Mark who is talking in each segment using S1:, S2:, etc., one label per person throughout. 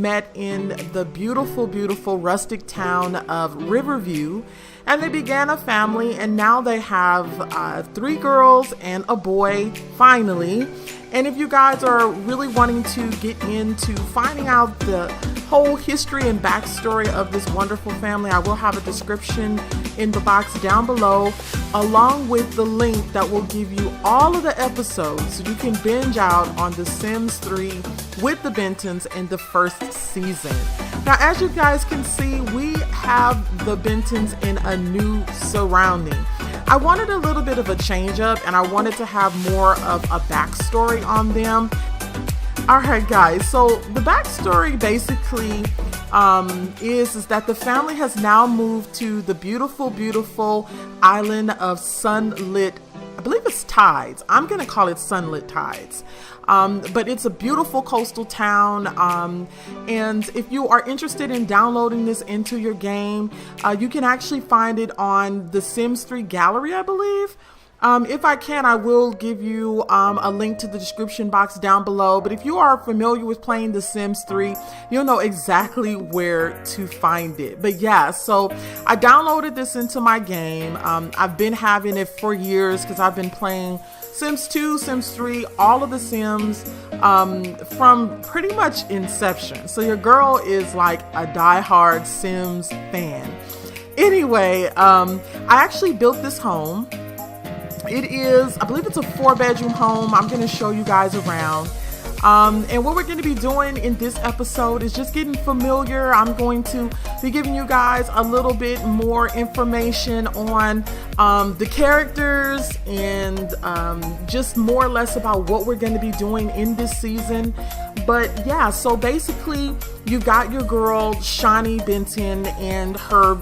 S1: met in the beautiful, beautiful rustic town of Riverview, and they began a family, and now they have 3 girls and a boy, finally. And if you guys are really wanting to get into finding out the whole history and backstory of this wonderful family, I will have a description in the box down below, along with the link that will give you all of the episodes so you can binge out on The Sims 3 with the Bentins in the first season. Now, as you guys can see, we have the Bentins in a new surrounding. I wanted a little bit of a change up, and I wanted to have more of a backstory on them. Alright guys, so the backstory basically is that the family has now moved to the beautiful, beautiful island of Sunlit, I believe it's Tides. I'm going to call it Sunlit Tides. But it's a beautiful coastal town, and if you are interested in downloading this into your game, you can actually find it on the Sims 3 gallery, I believe. If I can, I will give you a link to the description box down below. But if you are familiar with playing The Sims 3, you'll know exactly where to find it. But yeah, so I downloaded this into my game. I've been having it for years because I've been playing Sims 2, Sims 3, all of the Sims from pretty much inception. So your girl is like a diehard Sims fan. Anyway, I actually built this home. It is, I believe it's a 4-bedroom home. I'm going to show you guys around. And what we're going to be doing in this episode is just getting familiar. I'm going to be giving you guys a little bit more information on the characters and just more or less about what we're going to be doing in this season. But yeah, so basically you got your girl Shawnie Bentin and her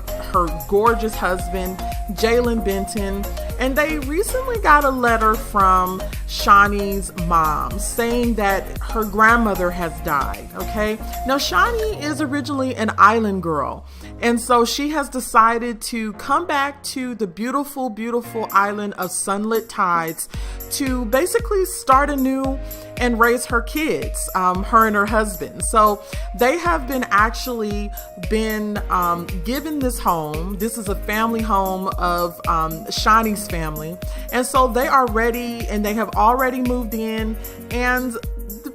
S1: gorgeous husband Jaylon Bentin, and they recently got a letter from Shawnie's mom saying that her grandmother has died. Okay, now Shawnie is originally an island girl, and so she has decided to come back to the beautiful, beautiful island of Sunlit Tides to basically start anew and raise her kids, her and her husband. So they have been actually been given this home. This is a family home of Shawnie's family, and so they are ready, and they have already moved in. And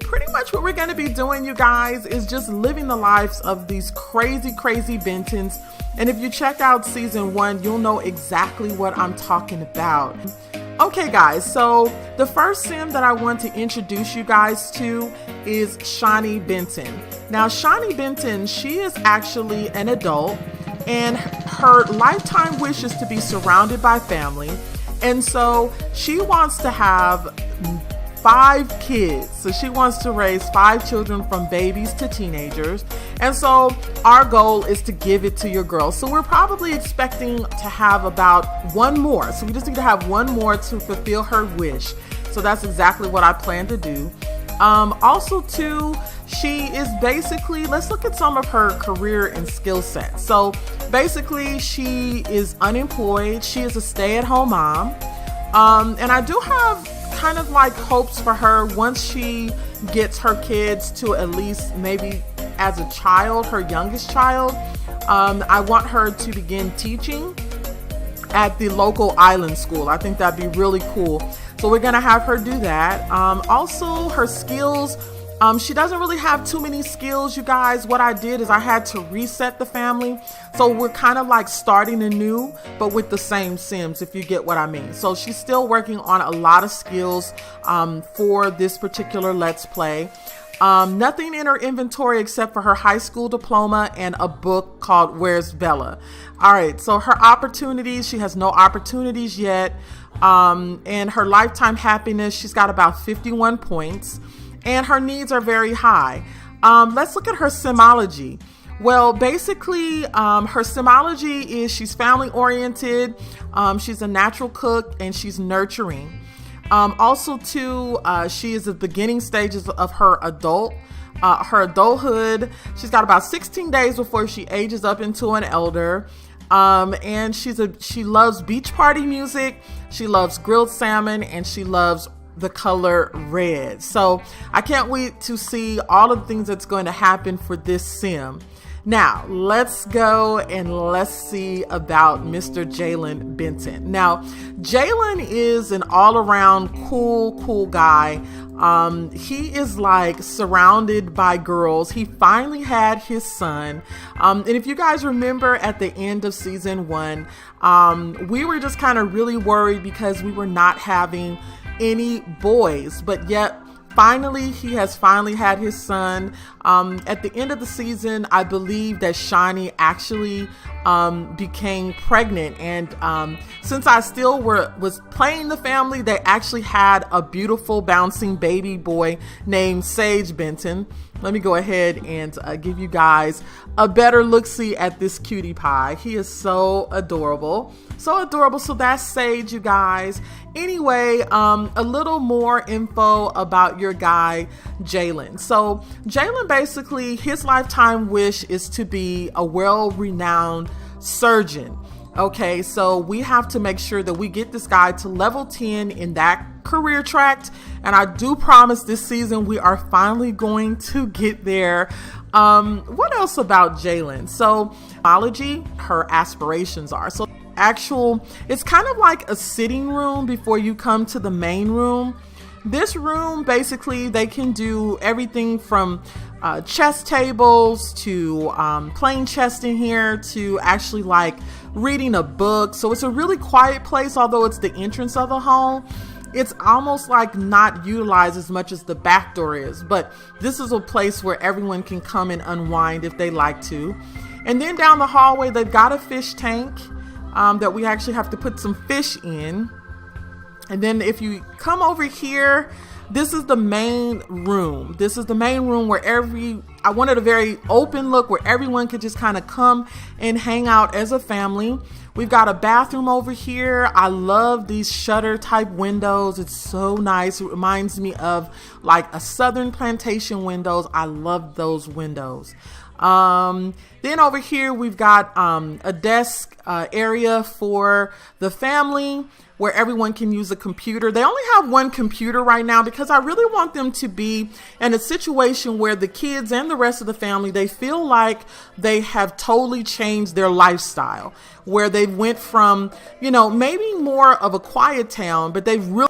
S1: pretty much what we're going to be doing, you guys, is just living the lives of these crazy, crazy Bentins. And if you check out season 1, you'll know exactly what I'm talking about. Okay guys, so the first sim that I want to introduce you guys to is Shawnie Bentin. Now Shawnie Bentin, she is actually an adult, and her lifetime wish is to be surrounded by family. And so she wants to have 5 kids. So she wants to raise 5 children from babies to teenagers. And so our goal is to give it to your girl. So we're probably expecting to have about 1 more. So we just need to have 1 more to fulfill her wish. So that's exactly what I plan to do. Also too, she is basically, let's look at some of her career and skill set. So basically she is unemployed. She is a stay-at-home mom. And I do have kind of like hopes for her once she gets her kids to at least maybe as a child, her youngest child. I want her to begin teaching at the local island school. I think that'd be really cool. So we're gonna have her do that. Also her skills, she doesn't really have too many skills, you guys. What I did is I had to reset the family. So we're kind of like starting anew, but with the same Sims, if you get what I mean. So she's still working on a lot of skills for this particular Let's Play. Nothing in her inventory except for her high school diploma and a book called Where's Bella? All right, so her opportunities, she has no opportunities yet. And her lifetime happiness, she's got about 51 points. And her needs are very high. Let's look at her simology. Well, basically, her simology is she's family oriented, she's a natural cook, and she's nurturing. Also too, she is at the beginning stages of her adulthood. She's got about 16 days before she ages up into an elder. And she loves beach party music, she loves grilled salmon, and she loves the color red. So I can't wait to see all of the things that's going to happen for this sim. Now, let's go and let's see about Mr. Shawnie Bentin. Now, Jaylon is an all-around cool guy. He is like surrounded by girls. He finally had his son. And if you guys remember at the end of season 1, we were just kind of really worried because we were not having any boys, but yet he has finally had his son. At the end of the season, I believe that Shawnie actually became pregnant, and since I still was playing the family, they actually had a beautiful bouncing baby boy named Shawnie Bentin. Let me go ahead and give you guys a better look-see at this cutie pie. He is so adorable. So adorable. So that's Sage, you guys. Anyway, a little more info about your guy, Jaylon. So Jaylon, basically, his lifetime wish is to be a well-renowned surgeon. Okay, so we have to make sure that we get this guy to level 10 in that career track. And I do promise this season we are finally going to get there. What else about Jaylon? So biology, her aspirations are. So it's kind of like a sitting room before you come to the main room. This room, basically, they can do everything from chess tables to playing chess in here to actually like reading a book. So it's a really quiet place, although it's the entrance of the home. It's almost like not utilized as much as the back door is, but this is a place where everyone can come and unwind if they like to. And then down the hallway, they've got a fish tank that we actually have to put some fish in. And then if you come over here, this is the main room. This is the main room where I wanted a very open look where everyone could just kind of come and hang out as a family. We've got a bathroom over here. I love these shutter type windows. It's so nice. It reminds me of like a southern plantation windows. I love those windows. Then over here, we've got a desk area for the family where everyone can use a computer. They only have one computer right now because I really want them to be in a situation where the kids and the rest of the family, they feel like they have totally changed their lifestyle, where they went from, maybe more of a quiet town, but they've really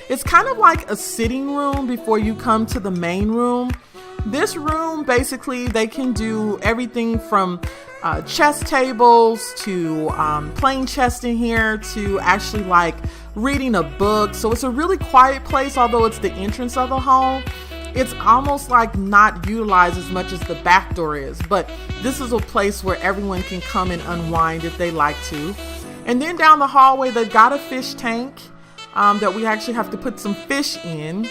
S1: it's kind of like a sitting room before you come to the main room. This room, basically, they can do everything from chess tables to playing chess in here to actually like reading a book. So it's a really quiet place, although it's the entrance of the home. It's almost like not utilized as much as the back door is, but this is a place where everyone can come and unwind if they like to. And then down the hallway, they've got a fish tank that we actually have to put some fish in.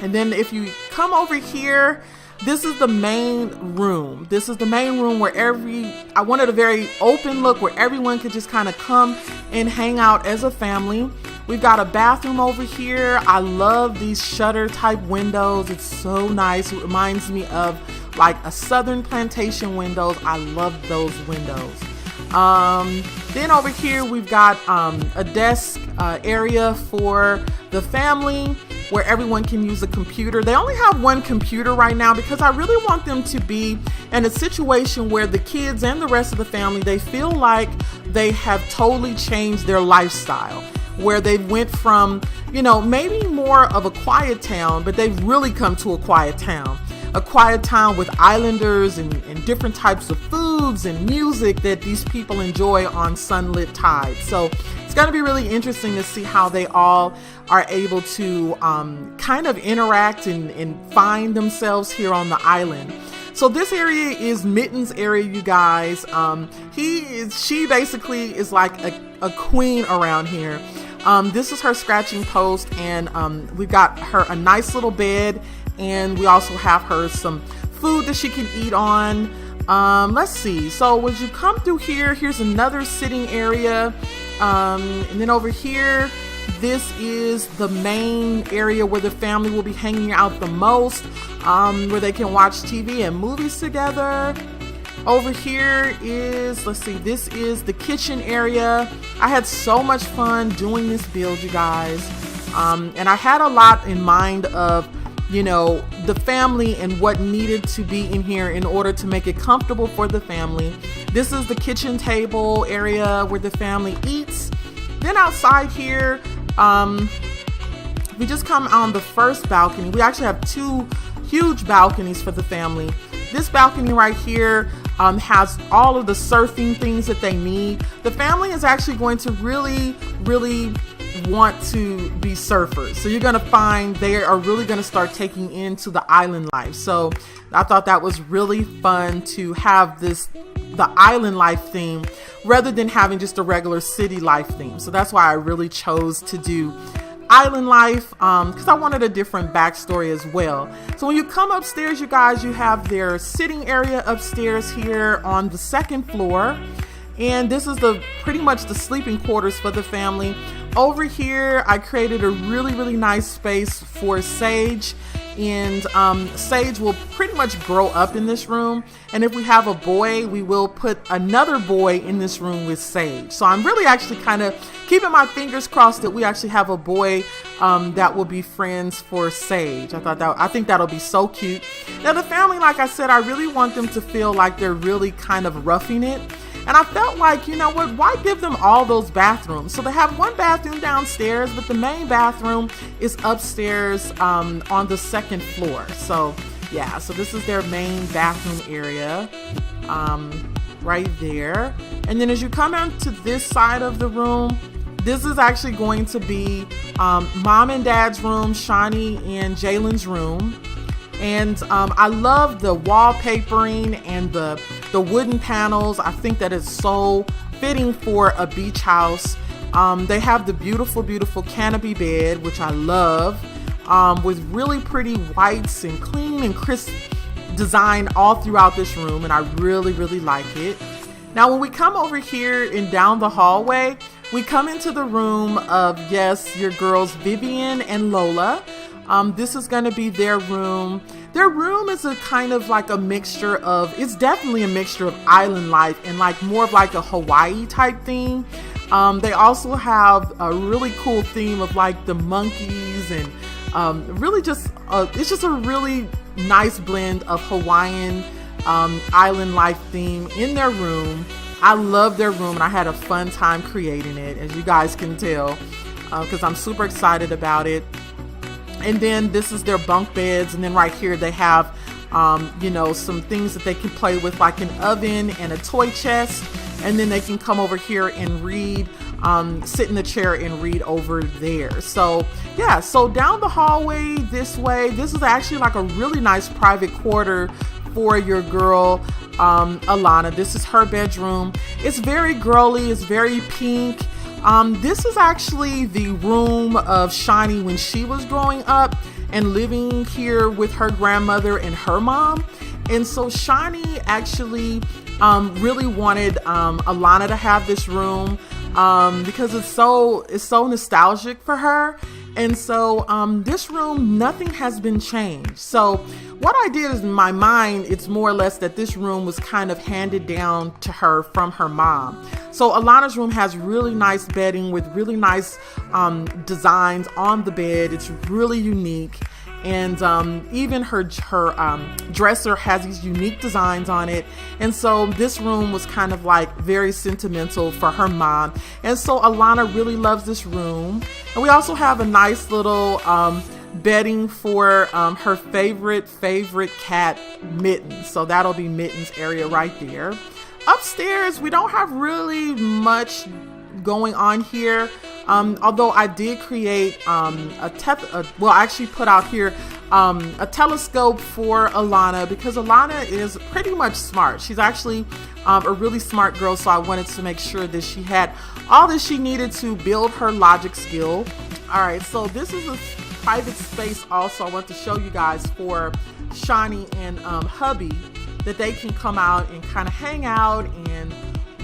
S1: And then if you come over here, this is the main room. This is the main room where I wanted a very open look where everyone could just kind of come and hang out as a family. We've got a bathroom over here. I love these shutter type windows. It's so nice. It reminds me of like a southern plantation windows. I love those windows. Then over here we've got a desk area for the family where everyone can use a computer. They only have one computer right now because I really want them to be in a situation where the kids and the rest of the family, they feel like they have totally changed their lifestyle, where they went from, maybe more of a quiet town, but they've really come to a quiet town with islanders and different types of foods and music that these people enjoy on Sunlit Tides. So it's going to be really interesting to see how they all are able to kind of interact and find themselves here on the island. So this area is Mitten's area, you guys. She basically is like a queen around here. This is her scratching post, and we've got her a nice little bed, and we also have her some food that she can eat on. Let's see. So as you come through here, here's another sitting area. And then over here, this is the main area where the family will be hanging out the most, where they can watch TV and movies together. Over here is, this is the kitchen area. I had so much fun doing this build, you guys. And I had a lot in mind of, the family and what needed to be in here in order to make it comfortable for the family. This is the kitchen table area where the family eats. Then outside here, we just come on the first balcony. We actually have two huge balconies for the family. This balcony right here has all of the surfing things that they need. The family is actually going to really, really want to be surfers. So you're going to find they are really going to start taking into the island life. So I thought that was really fun to have the island life theme rather than having just a regular city life theme. So that's why I really chose to do island life, because I wanted a different backstory as well. So when you come upstairs, you guys, you have their sitting area upstairs here on the second floor. And this is pretty much the sleeping quarters for the family. Over here, I created a really, really nice space for Sage. And Sage will pretty much grow up in this room. And if we have a boy, we will put another boy in this room with Sage. So I'm really actually kind of keeping my fingers crossed that we actually have a boy that will be friends for Sage. I think that'll be so cute. Now the family, like I said, I really want them to feel like they're really kind of roughing it. And I felt like, why give them all those bathrooms? So they have one bathroom downstairs, but the main bathroom is upstairs on the second floor. So yeah, so this is their main bathroom area right there. And then as you come into this side of the room, this is actually going to be mom and dad's room, Shawnie and Jaylon's room. And I love the wallpapering and the wooden panels. I think that is so fitting for a beach house. They have the beautiful, beautiful canopy bed, which I love, with really pretty whites and clean and crisp design all throughout this room. And I really, really like it. Now, when we come over here and down the hallway, we come into the room of, yes, your girls, Vivienne and Lola. This is going to be their room. Their room is a kind of like a mixture of, it's definitely a mixture of island life and like more of like a Hawaii type theme. They also have a really cool theme of like the monkeys and really just, it's just a really nice blend of Hawaiian island life theme in their room. I love their room and I had a fun time creating it, as you guys can tell. because I'm super excited about it. And then this is their bunk beds, and then right here they have you know, some things that they can play with, like an oven and a toy chest. And then they can come over here and read, sit in the chair and read over there. So yeah, so down the hallway this way, this is actually like a really nice private quarter for your girl Alana. This is her bedroom. It's very girly, it's very pink. This is actually the room of Shawnie when she was growing up and living here with her grandmother and her mom. And so Shawnie actually really wanted Alana to have this room because it's so nostalgic for her. And so this room, nothing has been changed. So what I did is, in my mind, it's more or less that this room was kind of handed down to her from her mom. So Alana's room has really nice bedding with really nice designs on the bed. It's really unique. And even her dresser has these unique designs on it. And so this room was kind of like very sentimental for her mom. And so Alana really loves this room. And we also have a nice little bedding for her favorite cat, Mitten. So that'll be Mitten's area right there. Upstairs, we don't have really much going on here. Although I did create I actually put out here a telescope for Alana, because Alana is pretty much smart. She's actually a really smart girl, so I wanted to make sure that she had all that she needed to build her logic skill. All right, so this is a private space also I want to show you guys for Shawnie and hubby, that they can come out and kind of hang out and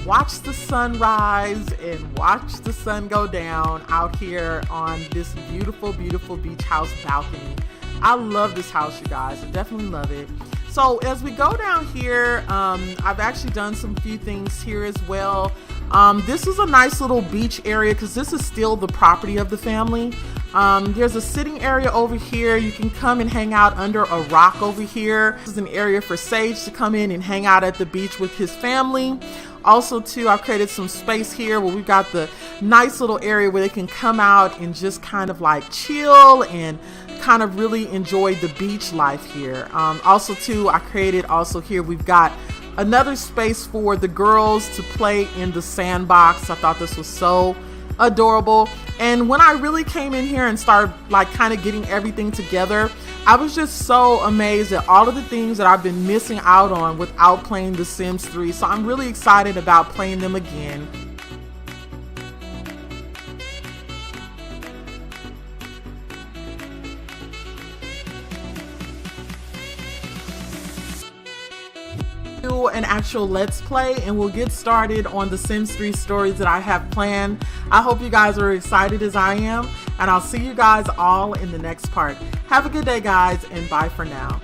S1: watch the sunrise and watch the sun go down out here on this beautiful beach house balcony. I love this house, you guys. I definitely love it. So as we go down here, I've actually done some few things here as well. This is a nice little beach area because this is still the property of the family. There's a sitting area over here. You can come and hang out under a rock over here. This is an area for Sage to come in and hang out at the beach with his family. Also too, I've created some space here where we've got the nice little area where they can come out and just kind of like chill and kind of really enjoy the beach life here. Also too, I created also here, we've got another space for the girls to play in the sandbox. I thought this was so adorable. And when I really came in here and started like kind of getting everything together, I was just so amazed at all of the things that I've been missing out on without playing The Sims 3. So I'm really excited about playing them again. Do an actual let's play, and we'll get started on the Sims 3 stories that I have planned. I hope you guys are excited as I am, and I'll see you guys all in the next part. Have a good day, guys, and bye for now.